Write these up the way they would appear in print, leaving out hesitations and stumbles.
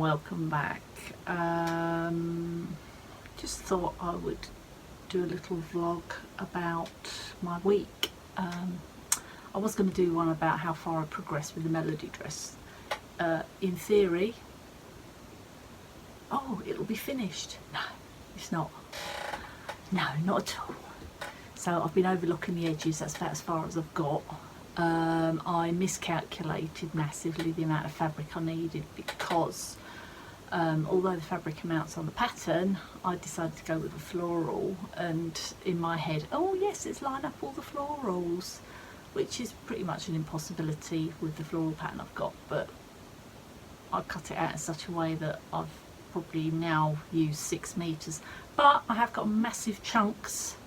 welcome back. Just thought I would do a little vlog about my week. I was going to do one about how far I progressed with the melody dress. In theory, oh, it'll be finished. No, it's not. No, not at all. So I've been overlooking the edges, that's about as far as I've got. I miscalculated massively the amount of fabric I needed because although the fabric amounts on the pattern, I decided to go with a floral, and in my head, oh yes, let's line up all the florals, which is pretty much an impossibility with the floral pattern I've got, but I cut it out in such a way that I've probably now used 6 meters, but I have got massive chunks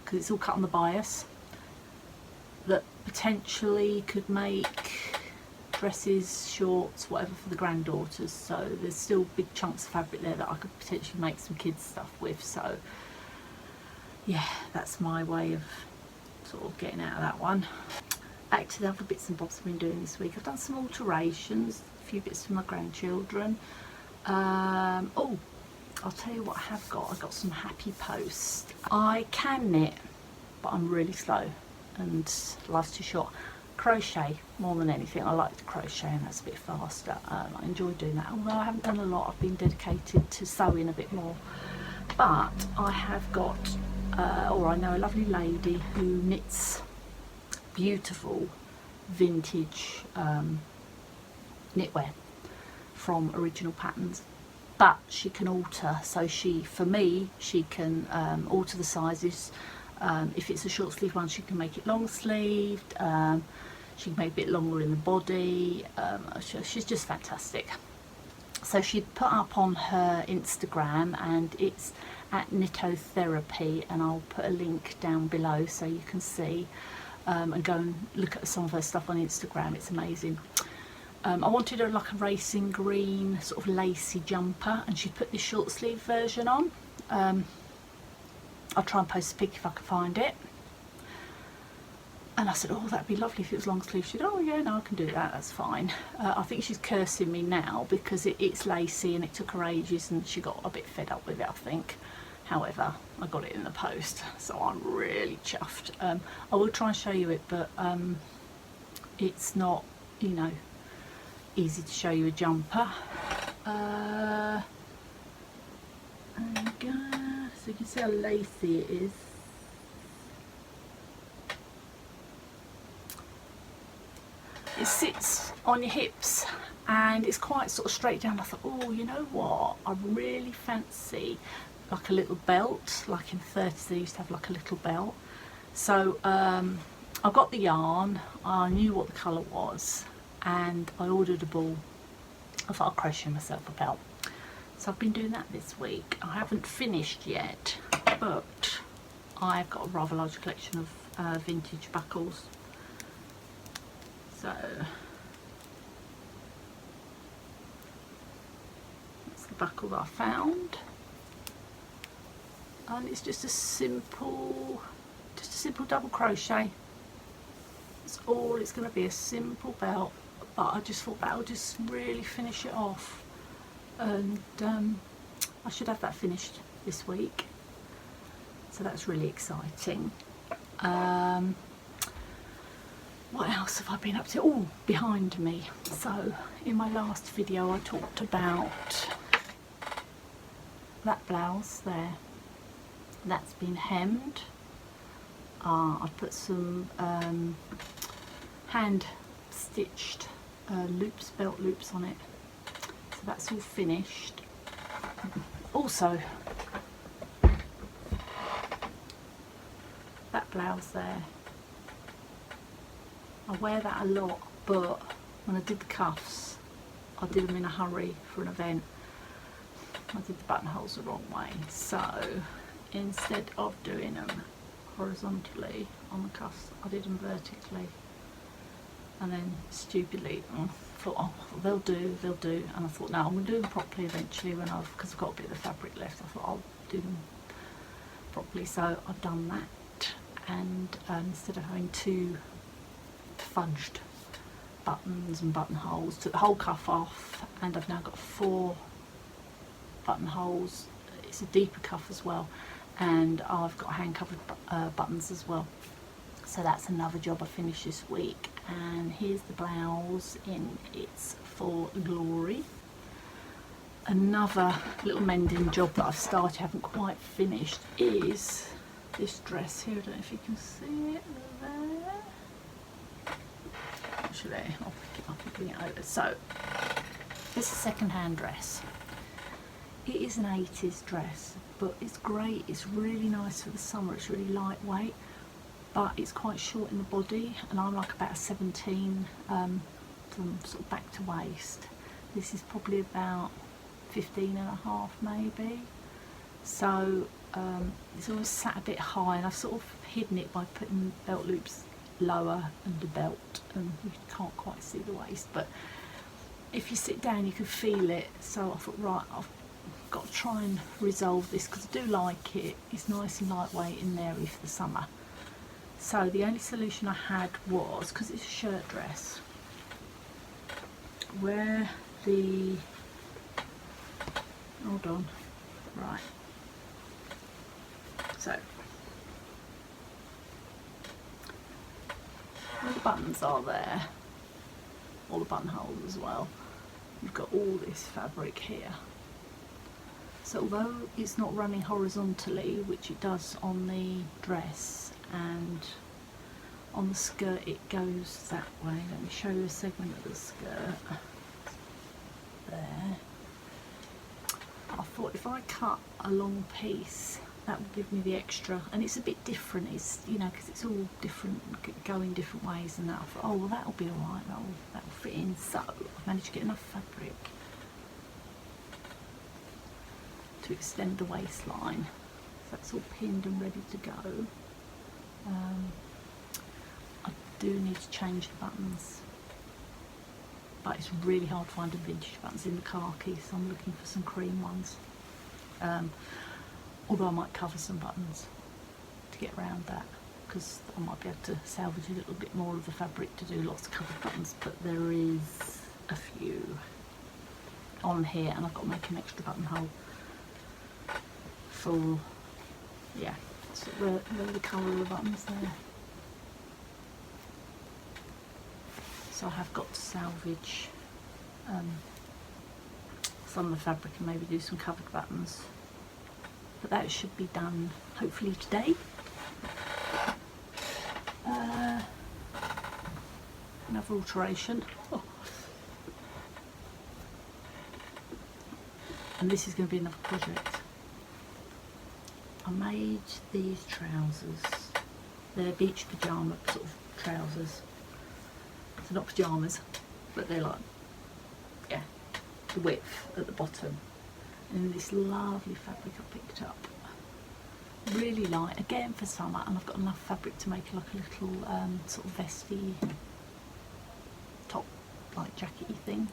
because it's all cut on the bias that potentially could make dresses, shorts, whatever for the granddaughters. So there's still big chunks of fabric there that I could potentially make some kids stuff with. So yeah, that's my way of sort of getting out of that one. Back to the other bits and bobs I've been doing this week. I've done some alterations, a few bits for my grandchildren. Oh, I'll tell you what I have got. I've got some happy post. I can knit, but I'm really slow and life's too short. Crochet more than anything. I like to crochet, and that's a bit faster. I enjoy doing that, although I haven't done a lot. I've been dedicated to sewing a bit more, but I have got or I know a lovely lady who knits beautiful vintage knitwear from original patterns, but she can alter. So for me she can alter the sizes. If it's a short sleeve one, she can make it long sleeved. She can make it a bit longer in the body. She's just fantastic. So she put up on her Instagram, and it's at Knitotherapy, and I'll put a link down below so you can see and go and look at some of her stuff on Instagram. It's amazing. I wanted her like a racing green sort of lacy jumper, and she put this short sleeve version on. I'll try and post a pic if I can find it. And I said, oh, that'd be lovely if it was long sleeve. She said, oh yeah, no, I can do that, that's fine. I think she's cursing me now because it's lacy and it took her ages, and she got a bit fed up with it, I think. However, I got it in the post, so I'm really chuffed. I will try and show you it, but it's not, you know, easy to show you a jumper. There you go. So you can see how lacy it is. It sits on your hips and it's quite sort of straight down. I thought, oh, you know what, I really fancy like a little belt, like in the 30s they used to have like a little belt. So I got the yarn, I knew what the colour was, and I ordered a ball. I thought I'll crochet myself a belt. So I've been doing that this week. I haven't finished yet, but I've got a rather large collection of vintage buckles. So that's the buckle that I found, and it's just a simple double crochet. That's all it's going to be, a simple belt, but I just thought that would just really finish it off, and I should have that finished this week, so that's really exciting. What else have I been up to? Oh, behind me. So in my last video I talked about that blouse there. That's been hemmed. I put some hand stitched loops, belt loops on it. So that's all finished. Also, that blouse there, I wear that a lot, but when I did the cuffs, I did them in a hurry for an event. I did the buttonholes the wrong way, so instead of doing them horizontally on the cuffs, I did them vertically, and then stupidly thought, oh, they'll do, and I thought, no, I'm going to do them properly eventually because I've got a bit of the fabric left. I thought I'll do them properly, so I've done that, and instead of having two fudged buttons and buttonholes, took the whole cuff off, and I've now got 4 buttonholes. It's a deeper cuff as well, and I've got hand covered buttons as well. So that's another job I finished this week. And here's the blouse in its full glory. Another little mending job that I've started, haven't quite finished, is this dress here. I don't know if you can see it there. Actually, I'll pick it up and bring it over. So, this is a second-hand dress. It is an 80s dress, but it's great. It's really nice for the summer. It's really lightweight, but it's quite short in the body, and I'm like about a 17 from sort of back to waist. This is probably about 15 and a half maybe. So it's always sat a bit high, and I've sort of hidden it by putting belt loops lower under belt, and you can't quite see the waist, but if you sit down you can feel it. So I thought, right, I've got to try and resolve this because I do like it. It's nice and lightweight and airy for the summer. So the only solution I had was, because it's a shirt dress, where the, hold on, right, so where the buttons are there, all the buttonholes as well, you've got all this fabric here. So although it's not running horizontally, which it does on the dress, and on the skirt it goes that way. Let me show you a segment of the skirt there. I thought if I cut a long piece, that would give me the extra, and it's a bit different, it's, you know, because it's all different, going different ways, and that I thought, oh well, that'll be alright, that'll fit in. So I've managed to get enough fabric to extend the waistline, so that's all pinned and ready to go. I do need to change the buttons, but it's really hard finding vintage buttons in the khaki, so I'm looking for some cream ones. Although I might cover some buttons to get around that, because I might be able to salvage a little bit more of the fabric to do lots of covered buttons, but there is a few on here, and I've got to make an extra buttonhole for, yeah, so where the colour of the buttons there. So I have got to salvage some of the fabric and maybe do some covered buttons, but that should be done hopefully today. Another alteration. Oh. And this is going to be another project. I made these trousers. They're beach pyjama sort of trousers. So not pyjamas, but they're like, yeah, the width at the bottom. And this lovely fabric I picked up. Really light, again for summer, and I've got enough fabric to make like a little sort of vesty top, like jackety thing.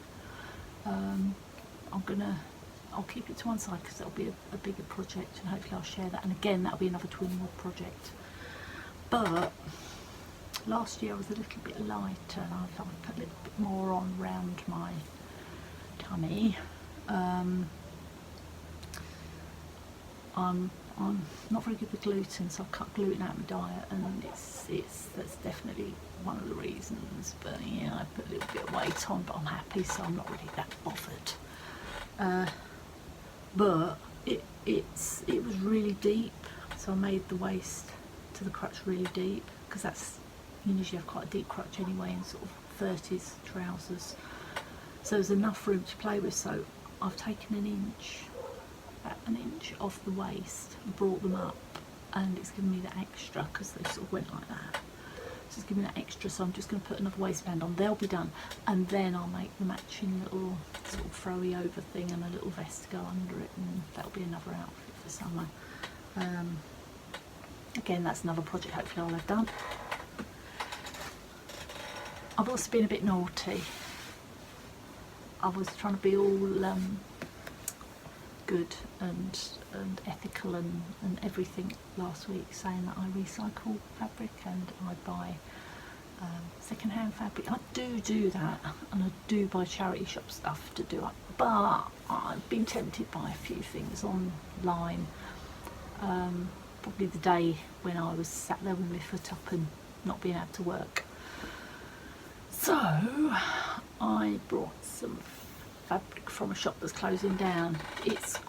I'll keep it to one side because that'll be a bigger project, and hopefully I'll share that. And again, that'll be another Twinwood project. But last year I was a little bit lighter, and I thought I'd put a little bit more on round my tummy. I'm not very good with gluten, so I've cut gluten out of my diet, and that's definitely one of the reasons. But yeah, I put a little bit of weight on, but I'm happy, so I'm not really that bothered. But it was really deep, so I made the waist to the crotch really deep, because that's, you usually have quite a deep crotch anyway in sort of 30s trousers, so there's enough room to play with. So I've taken an inch off the waist and brought them up, and it's given me that extra because they sort of went like that. So it's given me that extra, so I'm just going to put another waistband on. They'll be done, and then I'll make the matching little sort of throwy over thing and a little vest to go under it, and that'll be another outfit for summer. Again, that's another project hopefully I'll have done. I've also been a bit naughty. I was trying to be all good and ethical and everything last week, saying that I recycle fabric and I buy second-hand fabric. I do that, and I do buy charity shop stuff to do it, but I've been tempted by a few things online. Probably the day when I was sat there with my foot up and not being able to work. So I brought some fabric from a shop that's closing down. It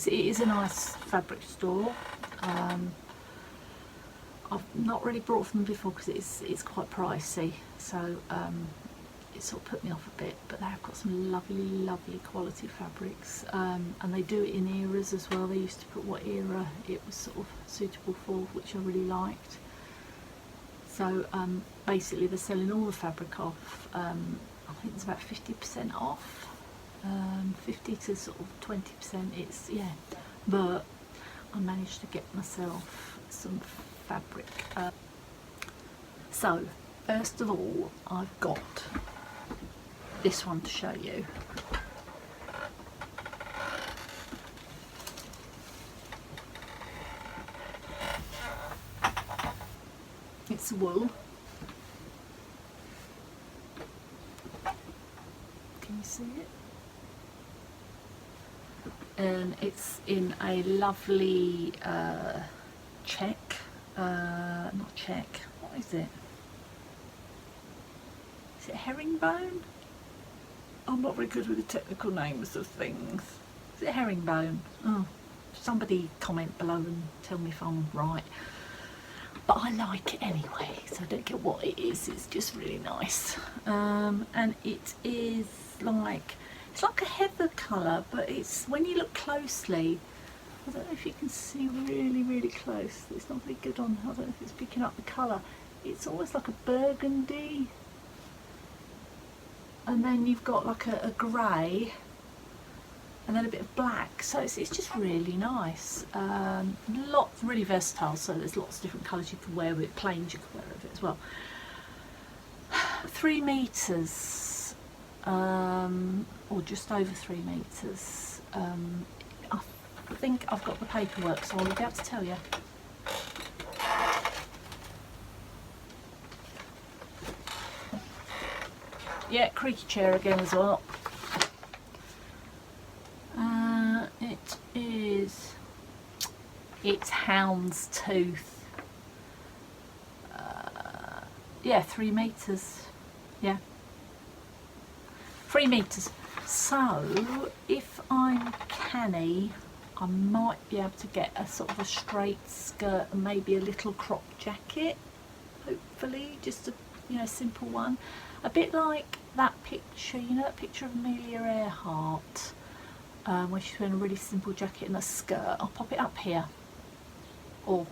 is a nice fabric store. I've not really brought from them before because it's quite pricey, so it sort of put me off a bit, but they've got some lovely quality fabrics, and they do it in eras as well. They used to put what era it was sort of suitable for, which I really liked. So basically they're selling all the fabric off. I think it's about 50% off, 50 to sort of 20%. It's, yeah, but I managed to get myself some fabric. So first of all, I've got this one to show you. It's wool. Can you see it? And it's in a lovely check. Not check. What is it? Is it herringbone? I'm not very good with the technical names of things. Is it herringbone? Oh, somebody comment below and tell me if I'm right. But I like it anyway, so I don't care what it is. It's just really nice. And it is like, it's like a heather colour, but it's, when you look closely, I don't know if you can see really close. It's not very good on, I don't know if it's picking up the colour. It's almost like a burgundy. And then you've got like a grey, and then a bit of black. So it's just really nice. Really versatile, so there's lots of different colours you can wear with it. Plains you can wear with it as well. 3 metres, or just over 3 metres. I think I've got the paperwork, so I'll be able to tell you. Yeah, creaky chair again as well. It's hound's tooth. Yeah, 3 metres. Yeah, 3 metres. So if I'm canny, I might be able to get a sort of a straight skirt and maybe a little crop jacket, hopefully, just a simple one, a bit like that picture, that picture of Amelia Earhart, where she's wearing a really simple jacket and a skirt. I'll pop it up here, or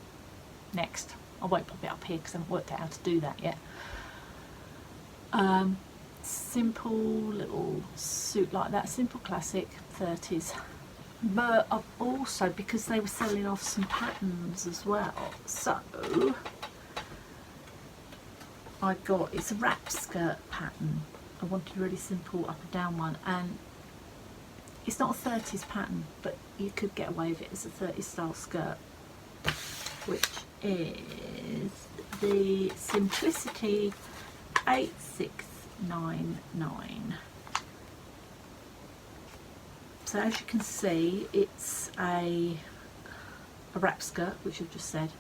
next. I won't pop it up here because I haven't worked out how to do that yet. Simple little suit like that, simple classic 30s. But I've also, because they were selling off some patterns as well, so I got, it's a wrap skirt pattern. I wanted a really simple up and down one, and it's not a 30s pattern, but you could get away with it as a 30s style skirt, which is the Simplicity 8699. So as you can see, it's a wrap skirt, which I've just said.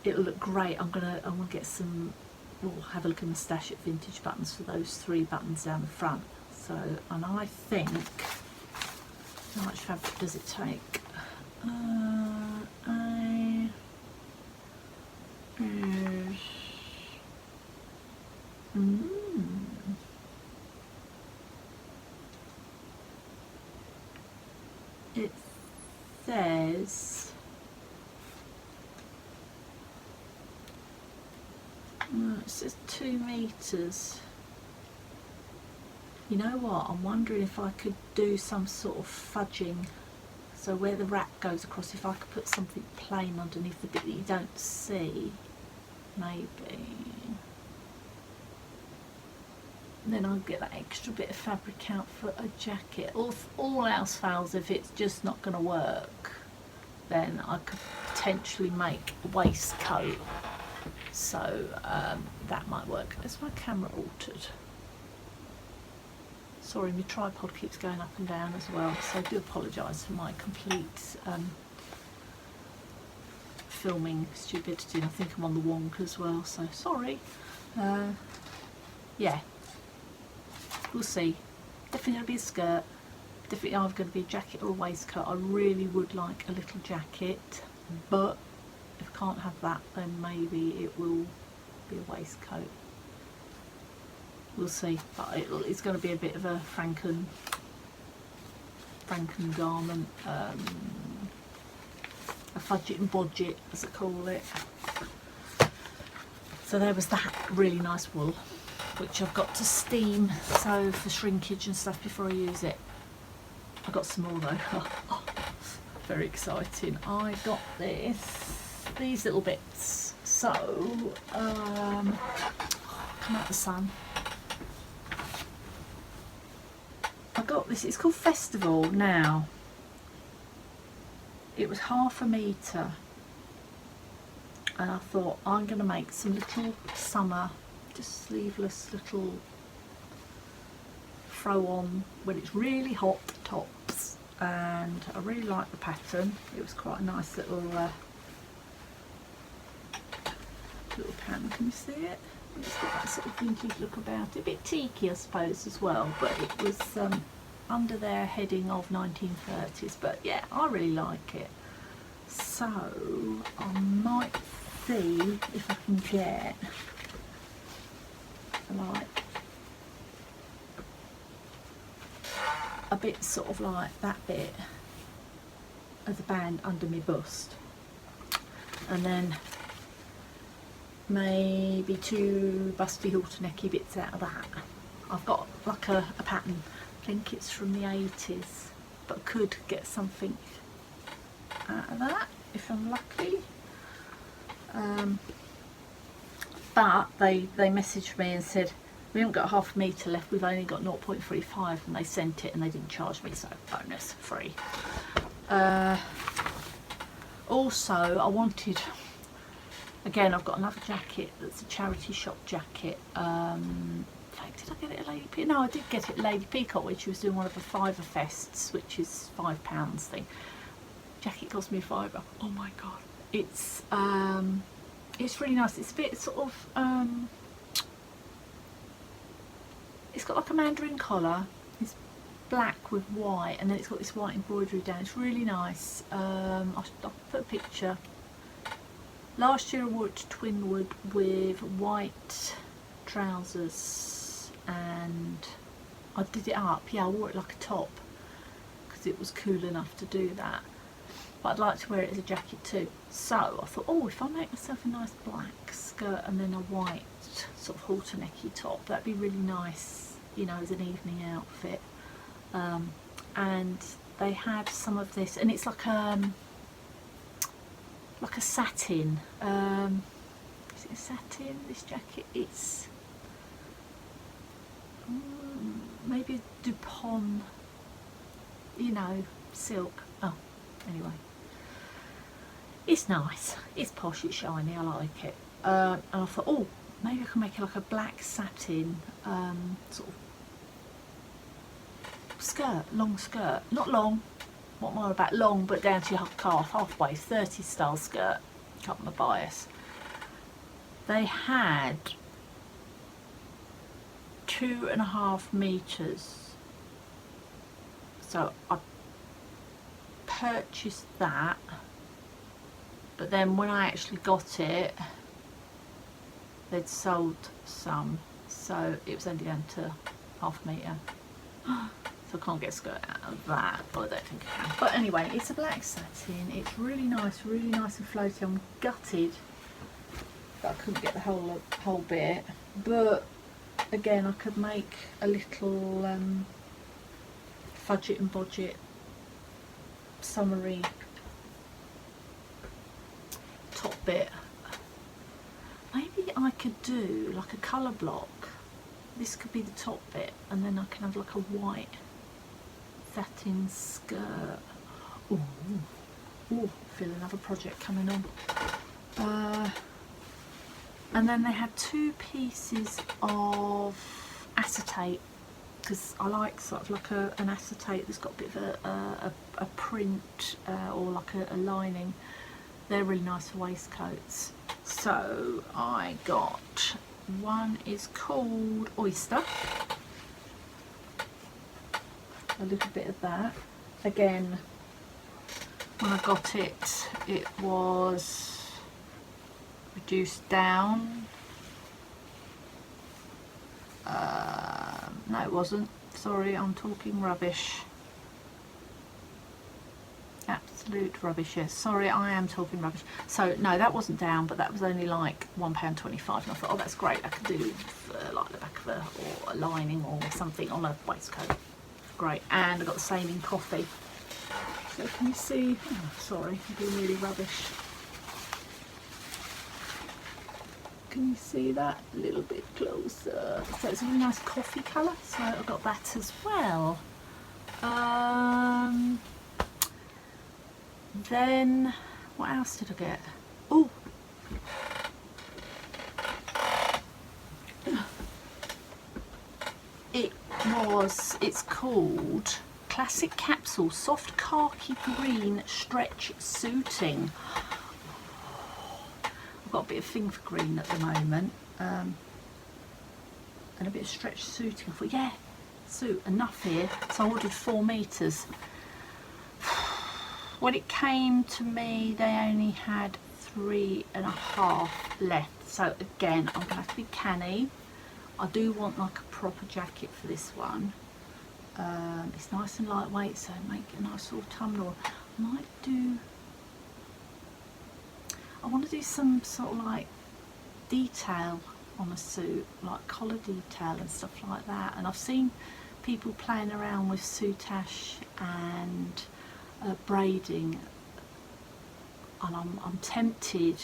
It'll look great. I'm gonna get some. We'll have a look in the stash at vintage buttons for those 3 buttons down the front. So, and I think, how much fabric does it take? It says it says 2 metres. You know what, I'm wondering if I could do some sort of fudging, so where the wrap goes across, if I could put something plain underneath the bit that you don't see, maybe. And then I'll get that extra bit of fabric out for a jacket. All else fails, if it's just not going to work, then I could potentially make a waistcoat. So that might work. Is my camera altered? Sorry, my tripod keeps going up and down as well, so I do apologise for my complete filming stupidity. And I think I'm on the wonk as well, so sorry. Yeah, we'll see. Definitely going to be a skirt, definitely either going to be a jacket or a waistcoat. I really would like a little jacket, but if I can't have that, then maybe it will be a waistcoat. We'll see, but it's going to be a bit of a Franken garment, a fudge it and bodge it, as I call it. So there was that really nice wool, which I've got to steam, so for shrinkage and stuff before I use it. I got some more though. Very exciting. I got these little bits. So come out the sun. I got this, it's called Festival now. It was ½ metre, and I thought I'm going to make some little summer, just sleeveless little throw on when it's really hot tops, and I really like the pattern. It was quite a nice little pattern. Can you see it? It's got that sort of vintage look about it, a bit tiki I suppose as well, but it was under their heading of 1930s, but yeah, I really like it. So I might see if I can get like a bit sort of like that bit as a band under my bust, and then maybe 2 busty halter necky bits out of that. I've got like a pattern, I think it's from the 80s, but I could get something out of that if I'm lucky. But they messaged me and said, we haven't got ½ metre left, we've only got 0.35, and they sent it and they didn't charge me, so bonus, free. Also, I wanted, again, I've got another jacket that's a charity shop jacket. Did I get it at Lady Peacock? No, I did get it at Lady Peacock when she was doing one of the Fiver Fests, which is £5 thing. Jacket cost me a £5. Oh my god! It's really nice. It's a bit sort of it's got like a mandarin collar. It's black with white, and then it's got this white embroidery down. It's really nice. I'll put a picture. Last year I wore it to Twinwood with white trousers, and I did it up. Yeah, I wore it like a top because it was cool enough to do that. But I'd like to wear it as a jacket too. So I thought, oh, if I make myself a nice black skirt and then a white sort of halter necky top, that'd be really nice, you know, as an evening outfit. And they had some of this, and it's like a satin. Is it a satin, this jacket? It's maybe a Dupont, you know, silk. Oh, anyway. It's nice, it's posh, it's shiny, I like it. And I thought, oh, maybe I can make it like a black satin sort of skirt, long skirt. Not long, what more about long, but down to your calf, halfway, 30s style skirt, cut my bias. They had 2.5 metres, so I purchased that, but then when I actually got it, they'd sold some, so it was only down to ½ metre. So I can't get a skirt out of that, but I don't think I can. But anyway, it's a black satin. It's really nice and floaty. I'm gutted that I couldn't get the whole bit, but again, I could make a little fudge it and bodge it summery top bit. Maybe I could do like a colour block. This could be the top bit, and then I can have like a white satin skirt. Ooh, ooh, feel another project coming on. And then they had 2 pieces of acetate, because I like sort of like an acetate that's got a bit of a print or like a lining. They're really nice for waistcoats. So I got, one is called Oyster, a little bit of that. Again, when I got it, it was reduced down. No, it wasn't. Sorry, I'm talking rubbish. Absolute rubbish, yes. Sorry, I am talking rubbish. So, no, that wasn't down, but that was only like £1.25. And I thought, oh, that's great. I could do like the back of or a lining or something on a waistcoat. Great. And I got the same in coffee. So, can you see? Oh, sorry, I'm being really rubbish. Can you see that a little bit closer? So it's a really nice coffee colour, so I got that as well. Then what else did I get? Oh, it's called Classic Capsule Soft Khaki Green Stretch Suiting. I've got a bit of thing for green at the moment, and a bit of stretch suiting. I thought, yeah, suit enough here. So I ordered 4 meters. When it came to me, they only had 3.5 left. So again, I'm gonna have to be canny. I do want like a proper jacket for this one. It's nice and lightweight, so make a nice little thumbnail. I want to do some sort of like detail on a suit, like collar detail and stuff like that. And I've seen people playing around with soutache and braiding, and I'm tempted.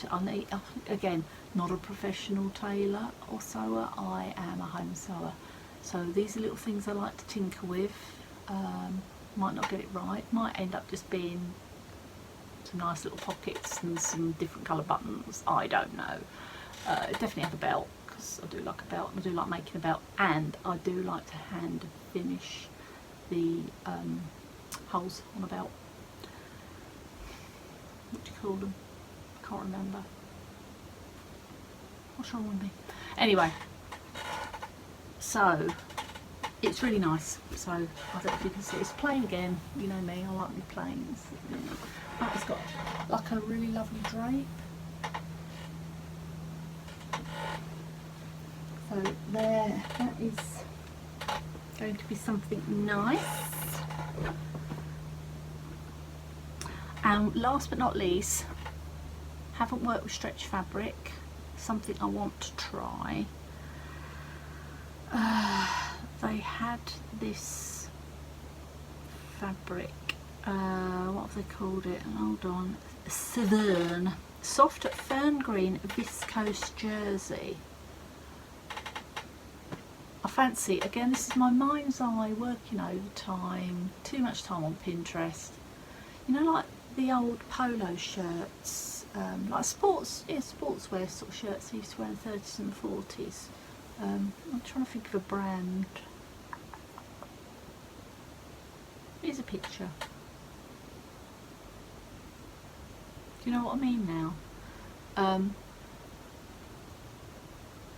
Again, not a professional tailor or sewer. I am a home sewer. So these are little things I like to tinker with. Might not get it right. Might end up just being some nice little pockets and some different colour buttons. I don't know. Definitely have a belt, because I do like a belt. I do like making a belt, and I do like to hand finish the holes on a belt. What do you call them? I can't remember. What's wrong with me? Anyway, so it's really nice. So I don't know if you can see, it's plain again. You know me, I like my plains. But it's got like a really lovely drape. So there, that is going to be something nice. And last but not least, haven't worked with stretch fabric, something I want to try. They had this fabric, what have they called it? Hold on, Severn, soft fern green viscose jersey. I fancy, again, this is my mind's eye, working overtime, too much time on Pinterest. You know, like the old polo shirts, like sportswear sort of shirts I used to wear in the 30s and 40s. I'm trying to think of a brand. Here's a picture. Do you know what I mean now?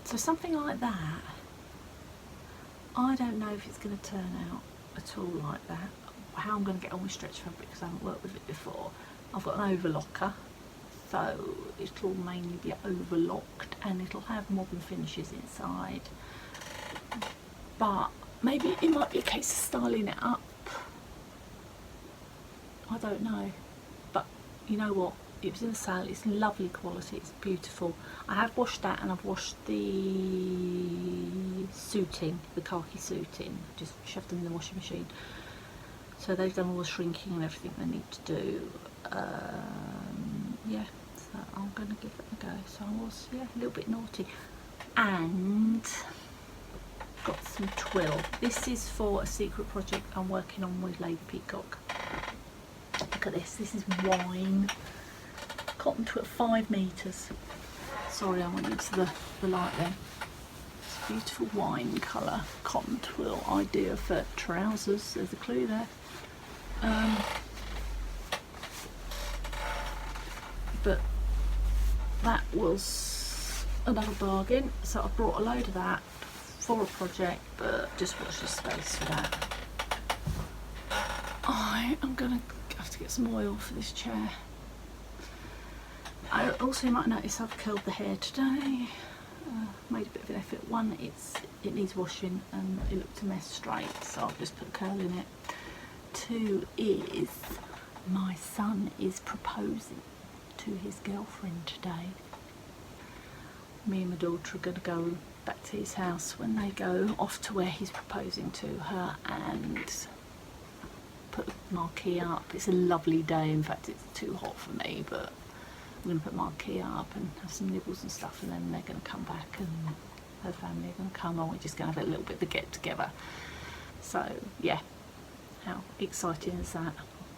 So something like that. I don't know if it's going to turn out at all like that. How I'm going to get on with stretch fabric, because I haven't worked with it before. I've got an overlocker, so it'll mainly be overlocked, and it'll have modern finishes inside. But maybe it might be a case of styling it up. I don't know. But you know what? It was in the sale. It's lovely quality. It's beautiful. I have washed that, and I've washed the suiting, the khaki suiting. Just shoved them in the washing machine. So they've done all the shrinking and everything they need to do. Yeah, so I'm going to give it a go. So I was, yeah, a little bit naughty. And got some twill. This is for a secret project I'm working on with Lady Peacock. Look at this. This is wine. Cotton twill, 5 meters. Sorry, I went into the light then. It's a beautiful wine colour cotton twill idea for trousers. There's a clue there. But that was another bargain, so I brought a load of that for a project, but just watch the space for that. I'm gonna have to get some oil for this chair. I also might notice I've curled the hair today. Made a bit of an effort. One, it needs washing and it looked a mess straight, so I've just put a curl in it. Two is my son is proposing to his girlfriend today. Me and my daughter are going to go back to his house when they go off to where he's proposing to her and put the marquee up. It's a lovely day. In fact, it's too hot for me, but I'm going to put marquee up and have some nibbles and stuff, and then they're going to come back and her family are going to come, and we're just going to have a little bit of a get together. So yeah, how exciting is that?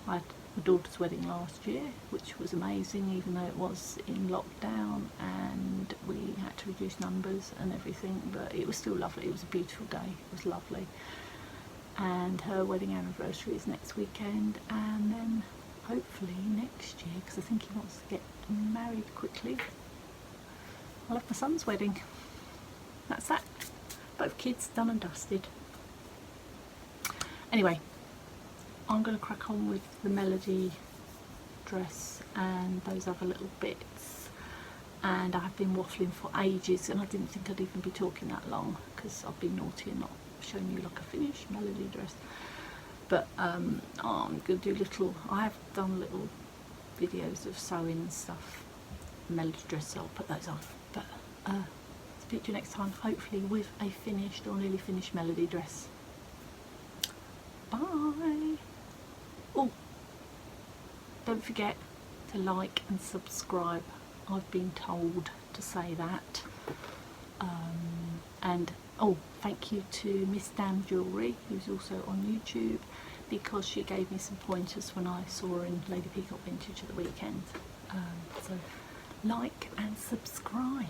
I had my daughter's wedding last year, which was amazing, even though it was in lockdown and we had to reduce numbers and everything, but it was still lovely. It was a beautiful day. It was lovely. And her wedding anniversary is next weekend, and then hopefully next year, because I think he wants to get married quickly, I'll have my son's wedding. That's that. Both kids done and dusted. Anyway, I'm going to crack on with the Melody dress and those other little bits, and I've been waffling for ages and I didn't think I'd even be talking that long because I've been naughty and not showing you like a finished Melody dress. But I'm going to do little, I have done little videos of sewing and stuff, Melody dress, so I'll put those on. But speak to you next time, hopefully with a finished or nearly finished Melody dress. Bye! Oh, don't forget to like and subscribe. I've been told to say that. And oh, thank you to Miss Dam Jewellery, who's also on YouTube, because she gave me some pointers when I saw her in Lady Peacock Vintage at the weekend. So like and subscribe.